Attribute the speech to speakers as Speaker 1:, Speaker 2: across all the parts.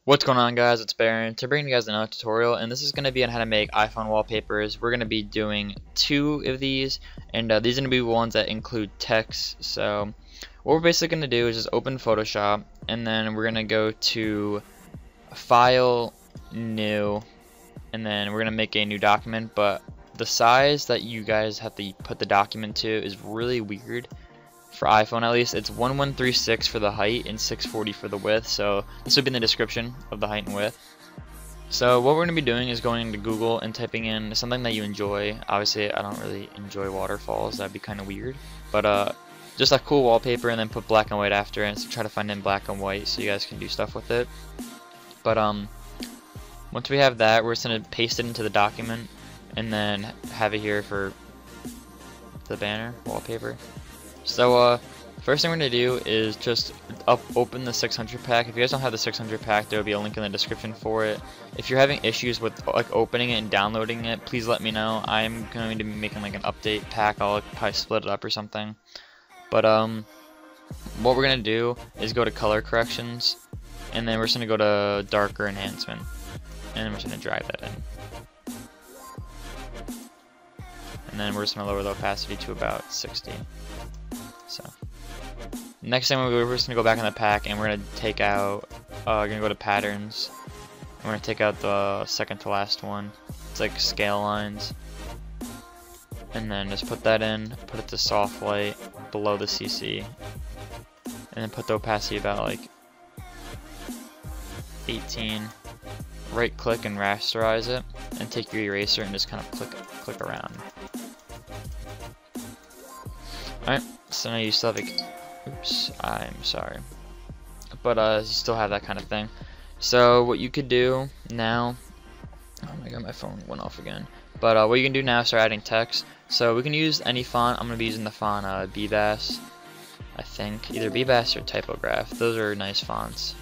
Speaker 1: What's going on, guys? It's Baron to bring you guys another tutorial, and this is going to be on how to make iPhone wallpapers. We're going to be doing 2 of these, and these are going to be ones that include text. So what we're basically going to do is just open Photoshop, and then we're going to go to File, New, and then we're going to make a new document. But the size that you guys have to put the document to is really weird. For iPhone at least, it's 1136 for the height and 640 for the width, so this will be in the description of the height and width. So what we're going to be doing is going into Google and typing in something that you enjoy. Obviously I don't really enjoy waterfalls, that'd be kind of weird, but just a cool wallpaper, and then put black and white after it, so try to find it in black and white so you guys can do stuff with it. But once we have that, we're just going to paste it into the document and then have it here for the banner wallpaper. So first thing we're going to do is just open the 600 pack. If you guys don't have the 600 pack, there will be a link in the description for it. If you're having issues with like opening it and downloading it, please let me know. I'm going to be making like an update pack. I'll probably split it up or something. But what we're going to do is go to color corrections, and then we're just going to go to darker enhancement, and then we're just going to drag that in. And then we're just going to lower the opacity to about 60. So next thing we're just gonna go back in the pack, and we're gonna take out we're gonna go to patterns, and we're gonna take out the second to last one. It's like scale lines, and then just put that in, put it to soft light below the CC, and then put the opacity about like 18. Right click and rasterize it, and take your eraser and just kind of click around. Alright, so now you still have oops, I'm sorry. But you still have that kind of thing. So what you could do now, oh my god, my phone went off again. But what you can do now is start adding text. So we can use any font. I'm going to be using the font BBass, I think. Either BBass or Typograph. Those are nice fonts.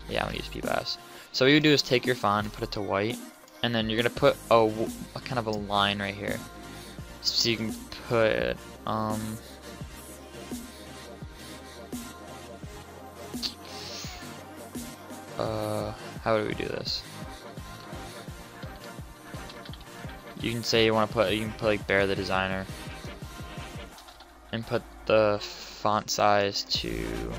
Speaker 1: Yeah, I'm going to use BBass. So what you do is take your font and put it to white, and then you're going to put a kind of a line right here. So you can put how do we do this? You can say you can put like Bear the Designer, and put the font size to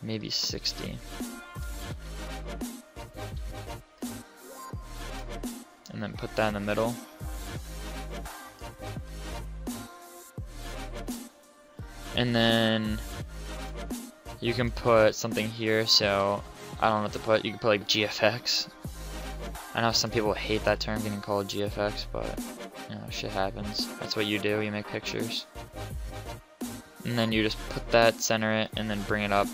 Speaker 1: maybe 60. And then put that in the middle. And then you can put something here, so I don't know what to put. You can put like GFX. I know some people hate that term getting called GFX, but you know, shit happens. That's what you do, you make pictures. And then you just put that, center it, and then bring it up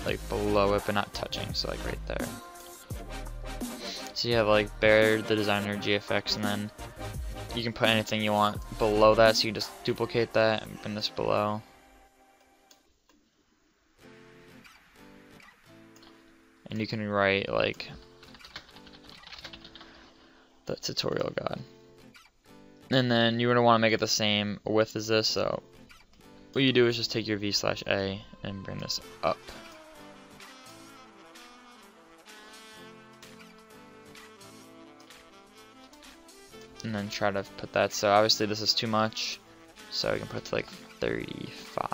Speaker 1: like below it but not touching, so like right there. So you have like Bear the Designer GFX, and then you can put anything you want below that, so you just duplicate that and bring this below. And you can write like the tutorial guide. And then you're going to want to make it the same width as this, so what you do is just take your V/A and bring this up. And then try to put that, so obviously this is too much, so we can put it to like 35.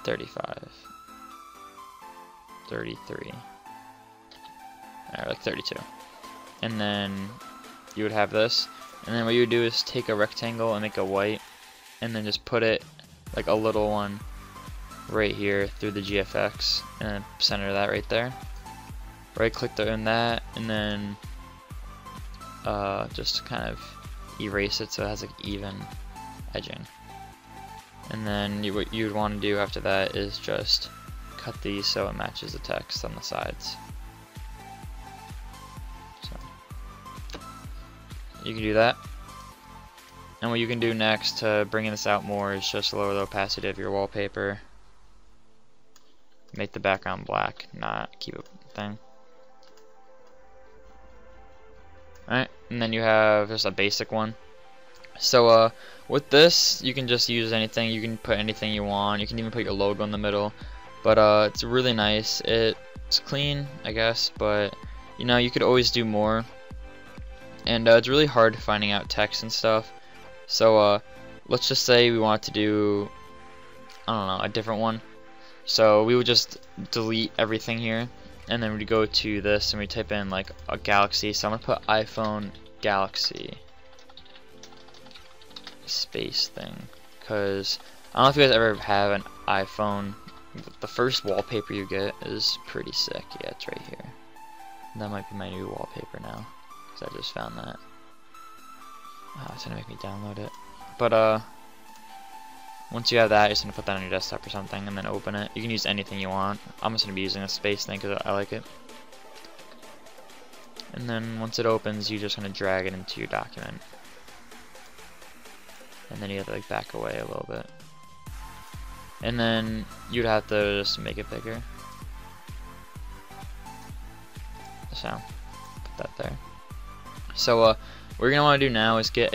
Speaker 1: 35. 33. Alright, like 32. And then you would have this, and then what you would do is take a rectangle and make a white, and then just put it like a little one right here through the GFX, and then center that right there. Right click in that, and then just kind of erase it so it has like even edging. And then what you would want to do after that is just cut these so it matches the text on the sides. So you can do that. And what you can do next to bring this out more is just lower the opacity of your wallpaper. Make the background black, not keep it thing. Alright, and then you have just a basic one. So with this, you can just use anything. You can put anything you want. You can even put your logo in the middle. But it's really nice. It's clean, I guess, but you know, you could always do more. And it's really hard finding out text and stuff. So let's just say we want to do, I don't know, a different one. So we would just delete everything here, and then we go to this and we type in like a galaxy. So I'm gonna put iPhone Galaxy space thing, because I don't know if you guys ever have an iPhone. The first wallpaper you get is pretty sick. Yeah, it's right here. That might be my new wallpaper now, because I just found that. Oh, it's gonna make me download it. But once you have that, you're just gonna put that on your desktop or something, and then open it. You can use anything you want. I'm just gonna be using a space thing because I like it. And then once it opens, you're just gonna drag it into your document. And then you have to like back away a little bit. And then you'd have to just make it bigger. So put that there. So what you're gonna want to do now is get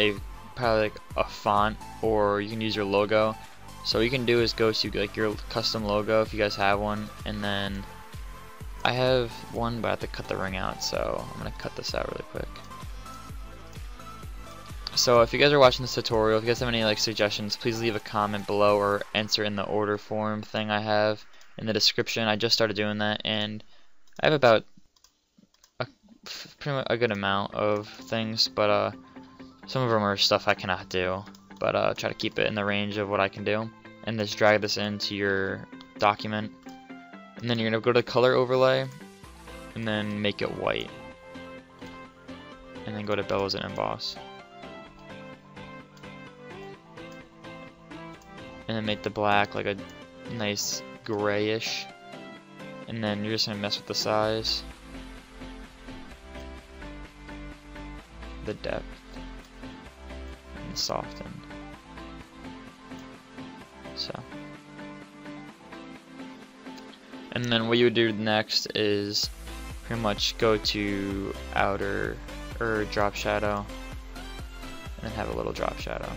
Speaker 1: probably like a font, or you can use your logo. So what you can do is go to like your custom logo if you guys have one, and then I have one, but I have to cut the ring out, so I'm gonna cut this out really quick. So if you guys are watching this tutorial, if you guys have any like suggestions, please leave a comment below or enter in the order form thing I have in the description. I just started doing that, and I have about pretty much a good amount of things, but some of them are stuff I cannot do, but try to keep it in the range of what I can do. And just drag this into your document, and then you're gonna go to color overlay and then make it white, and then go to bevel and emboss, and then make the black like a nice grayish, and then you're just gonna mess with the size, the depth, and soften. So, and then what you would do next is pretty much go to outer or drop shadow, and then have a little drop shadow.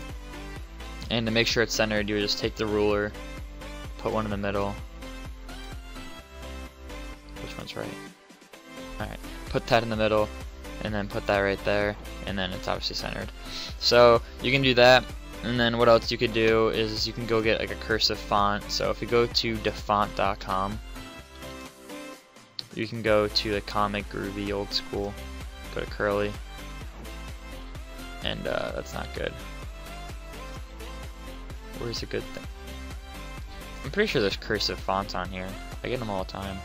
Speaker 1: And to make sure it's centered, you would just take the ruler, put one in the middle. Which one's right? Alright, put that in the middle, and then put that right there, and then it's obviously centered. So you can do that. And then what else you could do is you can go get like a cursive font. So if you go to dafont.com, you can go to the Comic, Groovy, Old School, go to Curly, and that's not good. Where's a good thing? I'm pretty sure there's cursive fonts on here. I get them all the time.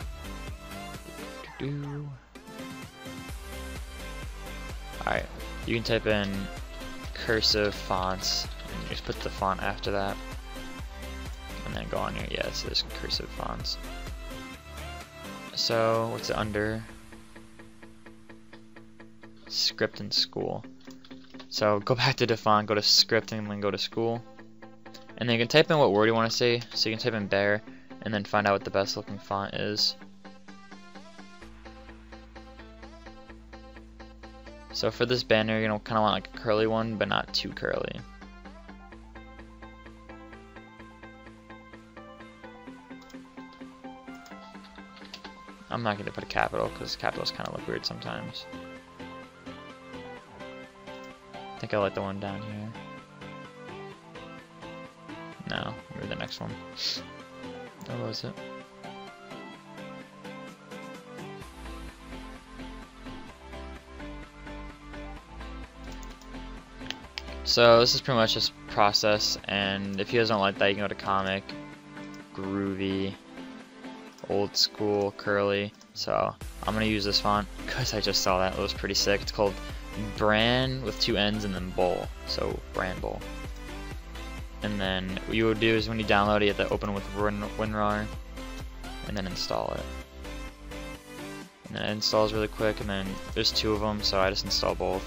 Speaker 1: Alright, you can type in cursive fonts, and you just put the font after that, and then go on here. Yeah, so there's cursive fonts. So what's it under? Script and school. So go back to Dafont, go to script, and then go to school, and then you can type in what word you want to say. So you can type in bear, and then find out what the best looking font is. So for this banner, you're gonna kind of want like a curly one, but not too curly. I'm not gonna put a capital because capitals kind of look weird sometimes. I think I like the one down here. No, maybe the next one. What was it? So this is pretty much just process, and if you guys don't like that, you can go to Comic, Groovy, Old School, Curly. So I'm gonna use this font because I just saw that. It was pretty sick. It's called Brand with 2 N's and then Bowl. So Brand Bowl. And then what you would do is when you download it, you have to open it with WinRAR and then install it. And then it installs really quick, and then there's 2 of them, so I just install both.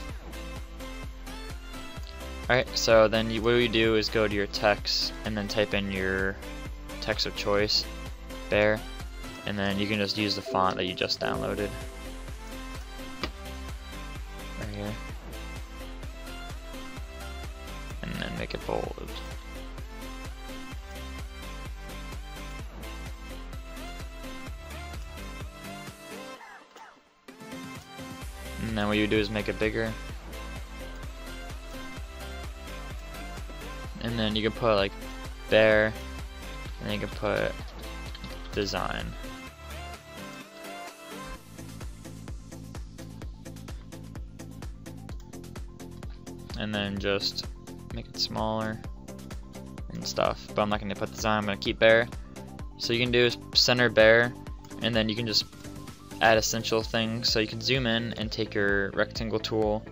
Speaker 1: Alright, so then what you do is go to your text and then type in your text of choice, bear, and then you can just use the font that you just downloaded. Right here. make it bold. And then what you do is make it bigger. And then you can put like bear, and then you can put design. And then just make it smaller and stuff. But I'm not going to put design, I'm going to keep bear. So you can do is center bear, and then you can just add essential things. So you can zoom in and take your rectangle tool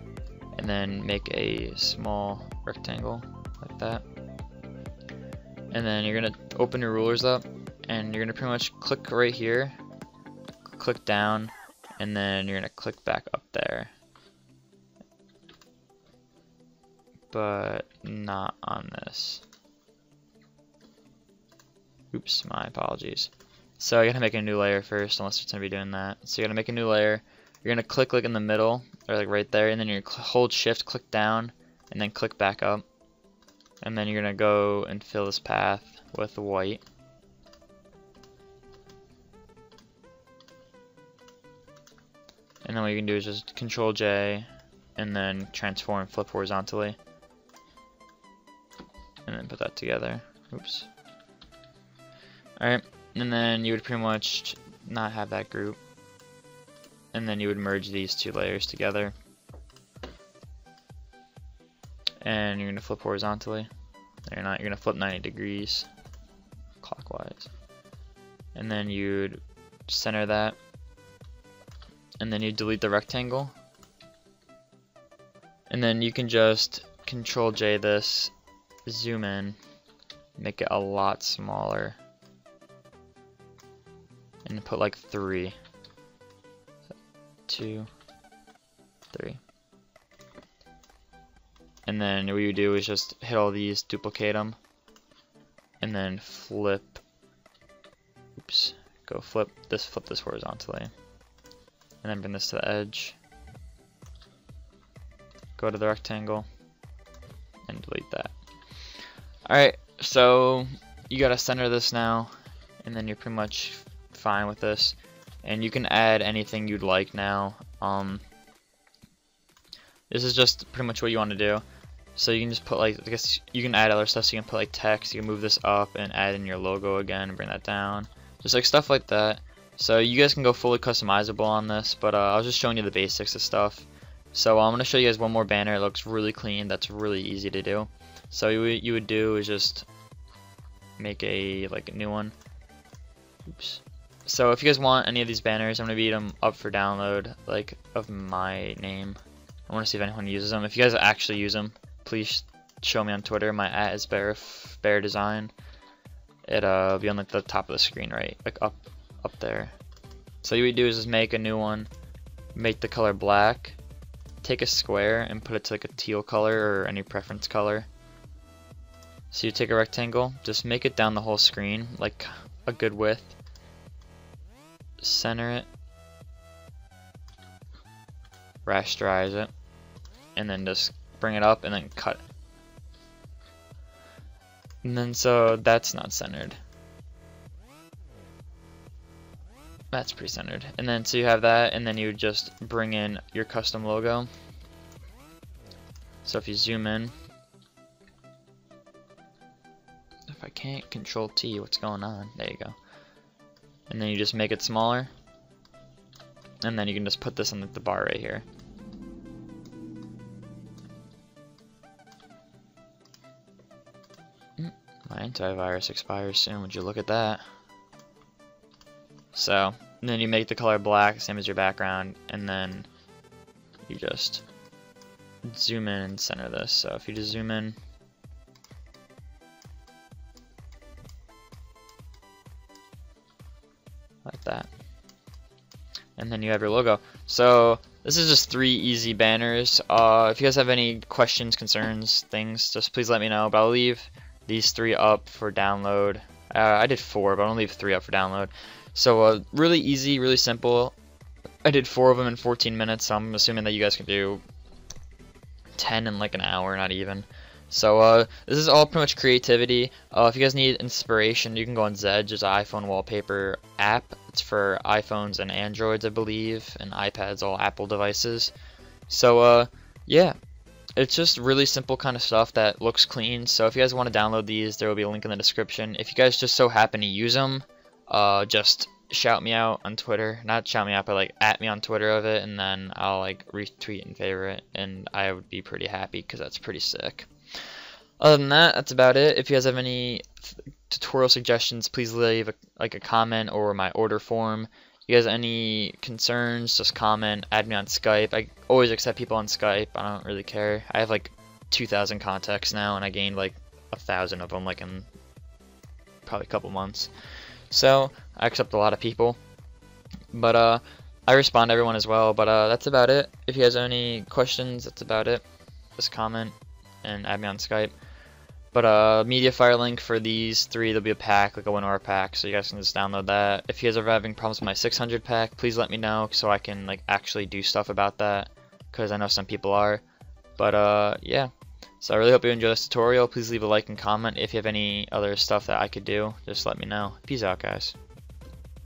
Speaker 1: and then make a small rectangle like that. And then you're going to open your rulers up, and you're going to pretty much click right here, click down, and then you're going to click back up there. But not on this. Oops, my apologies. So you gotta make a new layer first, unless it's gonna be doing that. So you gotta make a new layer. You're gonna click like in the middle, or like right there, and then you're gonna hold shift, click down, and then click back up. And then you're gonna go and fill this path with white. And then what you can do is just Control J, and then transform, flip horizontally. And then put that together. Oops. Alright, and then you would pretty much not have that group. And then you would merge these two layers together. And you're going to flip horizontally. No, you're not. You're going to flip 90 degrees clockwise. And then you'd center that. And then you delete the rectangle. And then you can just Control J this, zoom in, make it a lot smaller, and put like 3, 2, 3. And then what you do is just hit all these, duplicate them, and then flip. Oops, go flip this horizontally, and then bring this to the edge. Go to the rectangle and delete that. Alright, so you gotta center this now, and then you're pretty much fine with this. And you can add anything you'd like now. This is just pretty much what you want to do. So you can just put like, I guess you can add other stuff. So you can put like text, you can move this up and add in your logo again and bring that down. Just like stuff like that. So you guys can go fully customizable on this, but I was just showing you the basics of stuff. So I'm going to show you guys one more banner. It looks really clean. That's really easy to do. So you would do is just make a new one. Oops. So if you guys want any of these banners, I'm going to leave them up for download, like of my name. I want to see if anyone uses them. If you guys actually use them, please show me on Twitter. My @ is bear design. It'll be on like the top of the screen, right, like up there. So what you would do is just make a new one, make the color black, take a square and put it to like a teal color or any preference color. So you take a rectangle, just make it down the whole screen, like a good width. Center it, rasterize it, and then just bring it up and then cut it. And then so that's not centered. That's pretty centered. And then so you have that, and then you would just bring in your custom logo. So if you zoom in, if I can't Control T, what's going on? There you go. And then you just make it smaller, and then you can just put this on the bar right here. My antivirus expires soon, would you look at that? So, and then you make the color black, same as your background, and then you just zoom in and center this. So if you just zoom in, like that, and then you have your logo. So this is just 3 easy banners. If you guys have any questions, concerns, things, just please let me know. But I'll leave these 3 up for download. I did 4, but I'll leave 3 up for download. So really easy, really simple. I did 4 of them in 14 minutes, so I'm assuming that you guys can do 10 in like an hour, not even. So this is all pretty much creativity. If you guys need inspiration, you can go on Zedge. There's an iPhone wallpaper app. It's for iPhones and Androids, I believe, and iPads, all Apple devices. So yeah, it's just really simple kind of stuff that looks clean. So if you guys want to download these, there will be a link in the description. If you guys just so happen to use them, just shout me out on Twitter. Not shout me out, but like at me on Twitter of it, and then I'll like retweet and favorite, and I would be pretty happy because that's pretty sick. Other than that, that's about it. If you guys have any tutorial suggestions, please leave a comment or my order form. You guys have any concerns, just comment, add me on Skype. I always accept people on Skype. I don't really care. I have like 2,000 contacts now, and I gained like 1,000 of them like in probably a couple months. So I accept a lot of people, but I respond to everyone as well. But that's about it. If you guys have any questions, that's about it. Just comment and add me on Skype. But Mediafire link for these three, there'll be a pack, like a 1 hour pack, so you guys can just download that. If you guys are having problems with my 600 pack, please let me know so I can like actually do stuff about that, because I know some people are. But yeah, so I really hope you enjoy this tutorial. Please leave a like and comment. If you have any other stuff that I could do, just let me know. Peace out, guys.